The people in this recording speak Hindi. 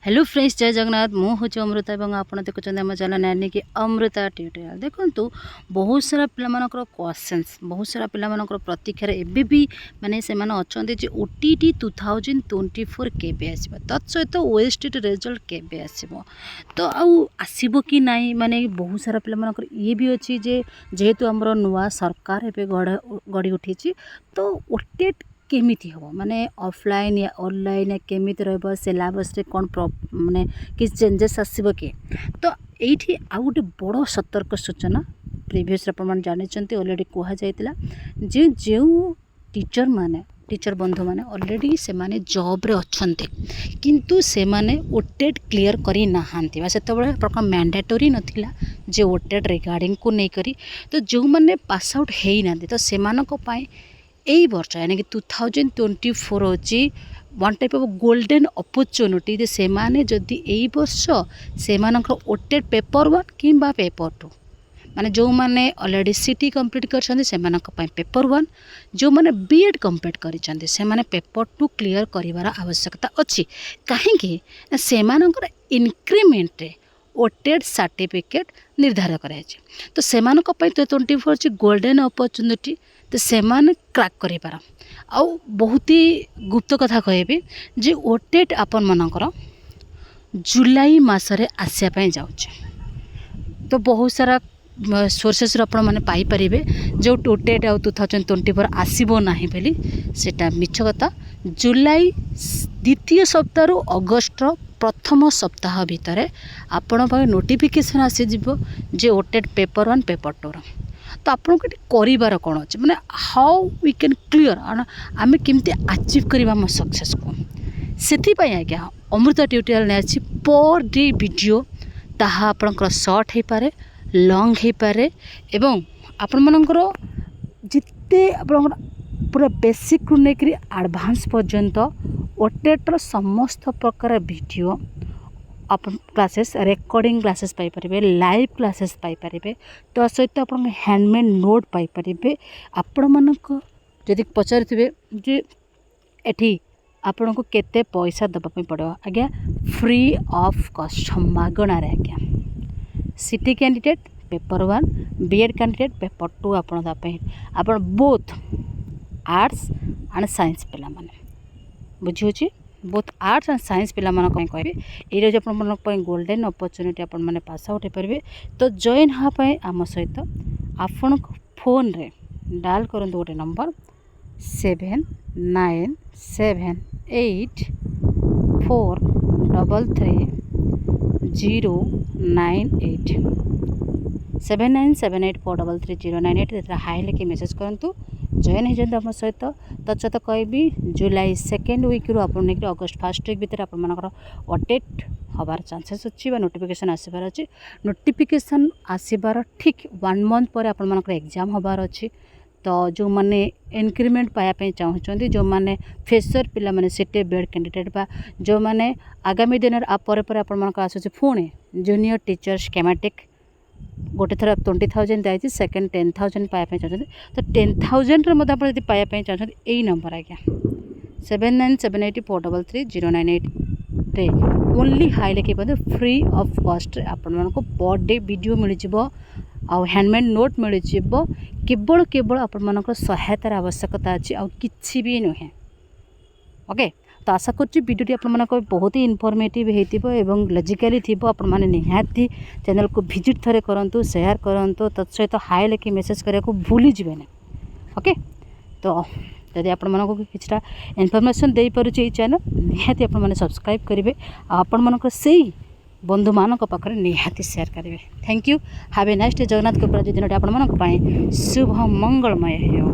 हेलो फ्रेंड्स, जय जगन्नाथ। मु हूँ अमृता और आप देखुं आम चैनल यानी कि अमृता ट्यूटोरियल। देखो बहुत सारा पिलामानकर क्वेश्चंस, बहुत सारा पिलामानकर प्रतीक्षार एबे भी माने से माने अछंती जे ओटीटी 2024 केबे आसीबो, तत् सहित ओएसटी रिजल्ट केबे आसीबो, तो आउ आसीबो कि नाही। माने बहुत सारा पिलामानकर ये भी अछि जे जेहेतु हमरो नुआ सरकार एबे गड़ी उठी, तो ओटेट केमिति हम माने ऑफलाइन या ऑनलाइन या केमिति रहबो, सिलेबस रे कोन माने कि चेंजेस आसीबो कि। तो एठी आ गोटे बड़ सतर्क सूचना प्रीवियस अपन जानि ऑलरेडी कहा जाइतिला जे जेउ टीचर बंधु माने ऑलरेडी से माने जॉब रे अछंते, किंतु से माने ओटेट क्लियर करी नाहांती बा सेतबळे प्रकार मैंडेटरी नथिला जे ओटेट रिगार्डिंग को नै करी। तो जो माने पास आउट हेई नांती तो सेमानको पाई यही वर्ष यानी कि 2024 होची one type of golden opportunity से माने जदि यही वर्ष से ओटेट पेपर 1 किंबा पेपर 2 माने जो माने ऑलरेडी सिटी कंप्लीट करछन्ते से मानक पई पेपर 1, जो माने बीएड कंप्लीट करिसन्ते से माने पेपर 2 क्लियर करिवार आवश्यकता अछि। काहे कि से मानकर इंक्रीमेंट रे ओटेड सर्टिफिकेट निर्धारण कराई। तो से मानक पई तो 24 अछि गोल्डन अपॉर्चुनिटी, तो से माने क्रैक करि पार। आ बहुत ही गुप्त कथा कहबी जे ओटेट आपन मानकर जुलाई मासरे आसिया पई जाउछ। तो बहुत सारा सोर्सेस आपण माने पाई परिबे जो ओटेट आ 2024 आसीबो नाही बेली सेटा मिछ कथा। जुलाई द्वितीय सप्ताह रु अगस्त प्रथम सप्ताह भितर आपण पाई नोटिफिकेशन आसी जिवो जे ओटेट पेपर 1 पेपर 2 रो। तो आपको कर कौन अच्छे मैंने हाउ वी कैन क्लियर आम केमती अचीव करवा मो सक्सेस को से आज्ञा अमृता ट्यूटोरियल ने अच्छी पर डे वीडियो ताहा आपणकर शॉर्ट हो पारे, लॉन्ग हो पारे, एवं आपण मानकर जिते आप पूरा बेसिक रु लेकर एडवांस पर्यंत ओटेटर समस्त प्रकार वीडियो आप क्लासेस रेकर्डिंग क्लासेस पाई परिबे, लाइव क्लासेस पाई परिबे। तो सहित आप हैंडमेड नोट पाई परिबे। आपण मानक जदि पचारिथिबे जे एठी आपण को केते पैसा दबा पई पड़ो, आज्ञा फ्री ऑफ कॉस्ट मागणा रे आज्ञा। City candidate paper 1, BEd candidate paper 2 आपण दा पई आपण बोथ आर्ट्स एंड साइंस पिला माने बुझियोची बोथ आर्ट्स एंड साइंस पिला मन कहबे ये आप गोल्डन अपॉर्चुनिटी आपण मैंने पास आउट हो पारे। तो जॉइन हाँपाई आम सहित आपण फोन रे डायल करूँ गोटे नंबर 7978433098 7978433098 हाई लेके मेसेज करूँ जॉइन हो आम सहित। तत्सत कहबी जुलाई 2nd वीक रू आप अगस्त 1st वीक भितर आपर ओटेट हबार चांसेस अच्छी नोटिफिकेशन आसबार अच्छी। नोटिफिकेशन आसबार ठीक 1 मंथ पर आपर एग्जाम हबार अच्छी। तो जो मैंने इंक्रीमेंट पायापी चाहते जो मैंने फ्रेशर पिला माने सीटे बेड कैंडिडेट बा जो मैंने आगामी दिन आप आसूँ पुणे जूनियर टीचर स्केमेटिक गोटे थर 20,000 दिखाई, सेकेंड 10,000 पायापी चाहते। तो 10,000 आप पायापी चाहते यही नंबर आज्ञा 7978433098 रे ओनली हाई लेके फ्री ऑफ कॉस्ट आपण पर डे वीडियो मिल आ हैंडमेड नोट मिल केवल केवल आपण सहायतार आवश्यकता अच्छी आ किछि भी नुहे। ओके, तो आशा करुँच वीडियो आप बहुत ही इनफॉर्मेटिव होती एवं लॉजिकली थी। आप निहाती चैनल को विजिट थरे करूँ, शेयर करूँ, तत्सहित हाई लेके मेसेज करने को भूली जी ना। ओके, तो जदि आपको किसी इनफॉरमेशन दे पारे चैनल निहाती आप सब्सक्राइब करेंगे, आपण मानक से बंधु मान पाखे निहाती शेयर करेंगे। Thank you, have a nice day. Jagannath कृपा दिन आप शुभ मंगलमय हो।